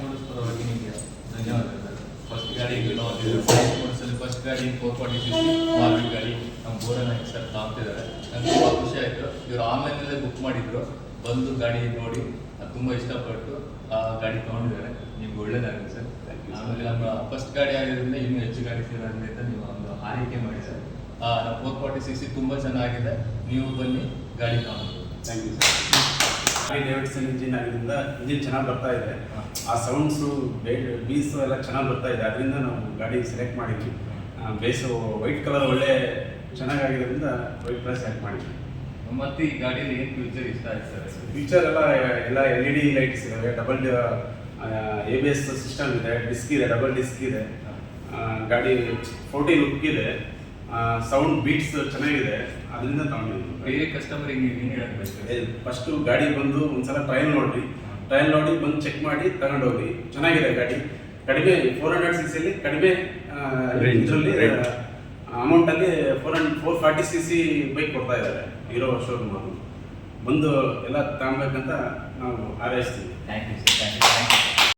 Motors ಪರವಾಗಿ ನಿಮಗೆ ಧನ್ಯವಾದಗಳು ಸರ್. ಫಸ್ಟ್ ಗಾಡಿ ಮೋಟರ್ಸಲ್ಲಿ ಫಸ್ಟ್ ಗಾಡಿ 440cc ಮಾರುತಿ ಗಾಡಿ ನಮ್ಮ ಬೋರನ್ನ ಸರ್ ತಾಂತಿದ್ದಾರೆ. ನನಗೆ ತುಂಬ ಖುಷಿ ಆಯಿತು. ಇವರು ಆನ್ಲೈನಲ್ಲೇ ಬುಕ್ ಮಾಡಿದ್ರು, ಬಂದು ಗಾಡಿ ನೋಡಿ ತುಂಬ ಇಷ್ಟಪಟ್ಟು ಆ ಗಾಡಿ ತೊಗೊಂಡಿದ್ದಾರೆ. ನಿಮ್ಗೆ ಒಳ್ಳೇದಾಗುತ್ತೆ ಸರ್. ಆಮೇಲೆ ನಮ್ಮ ಫಸ್ಟ್ ಗಾಡಿ ಆಗಿರೋದ್ರಿಂದ ಇನ್ನೂ ಹೆಚ್ಚು ಗಾಡಿ ಸೇರೋದ್ರಿಂದ ಅಂತ ನೀವು ಒಂದು ಆರೈಕೆ ಮಾಡಿ ಸರ್. ನಮ್ಮ 440cc ತುಂಬ ಚೆನ್ನಾಗಿದೆ, ನೀವು ಬನ್ನಿ ಗಾಡಿ ತಗೊಂಡು. Thank you sir. Davidson engine ಆಗಿದ್ದರಿಂದ ಇಂಜಿನ್ ಚೆನ್ನಾಗಿ ಬರ್ತಾ ಇದೆ, ಆ ಸೌಂಡ್ಸು ಬೀಸು ಎಲ್ಲ ಚೆನ್ನಾಗಿ ಬರ್ತಾ ಇದೆ, ಅದರಿಂದ ನಾವು ಗಾಡಿ ಸೆಲೆಕ್ಟ್ ಮಾಡಿದ್ವಿ. ಬೇಸು ವೈಟ್ ಕಲರ್ ಒಳ್ಳೆ ಚೆನ್ನಾಗಿರೋದ್ರಿಂದ ವೈಟ್ ಕಲರ್ ಸೆಲೆಕ್ಟ್ ಮಾಡಿದ್ವಿ. ಮತ್ತು ಈ ಗಾಡಿಯಲ್ಲಿ ಏನು ಫ್ಯೂಚರ್ ಇಷ್ಟ ಆಯ್ತು ಸರ್? ಫ್ಯೂಚರ್ ಎಲ್ಲ LED ಲೈಟ್ಸ್ ಇದ್ದಾವೆ, ಡಬಲ್ ABS ಸಿಸ್ಟಮ್ ಇದೆ, ಡಿಸ್ಕ್ ಇದೆ, ಡಬಲ್ ಡಿಸ್ಕ್ ಇದೆ, ಗಾಡಿ 40 ಲುಕ್ ಇದೆ, ಸೌಂಡ್ ಬೀಟ್ಸ್ ಚೆನ್ನಾಗಿದೆ, ಅದರಿಂದ ತಗೊಂಡಿದ್ವಿ. ಬೇರೆ ಕಸ್ಟಮರಿಗೆ ನೀವು ಏನು ಹೇಳಬೇಕು? ಫಸ್ಟು ಗಾಡಿ ಬಂದು ಒಂದ್ಸಲ ಟ್ರಯಲ್ ನೋಡಿ ಬಂದು ಚೆಕ್ ಮಾಡಿ ತಗೊಂಡೋಗಿ. ಚೆನ್ನಾಗಿದೆ ಗಾಡಿ, ಕಡಿಮೆ 400cc ಕಡಿಮೆ ಇದರಲ್ಲಿ ಅಮೌಂಟಲ್ಲಿ 440cc ಬೈಕ್ ಕೊಡ್ತಾ ಇದ್ದಾರೆ ಹೀರೋ ಶೋರೂಮ್. ಬಂದು ಎಲ್ಲ ತಗೊಬೇಕಂತ ನಾವು ಹಾರೈಸ್ತೀವಿ. Thank you sir. Thank you.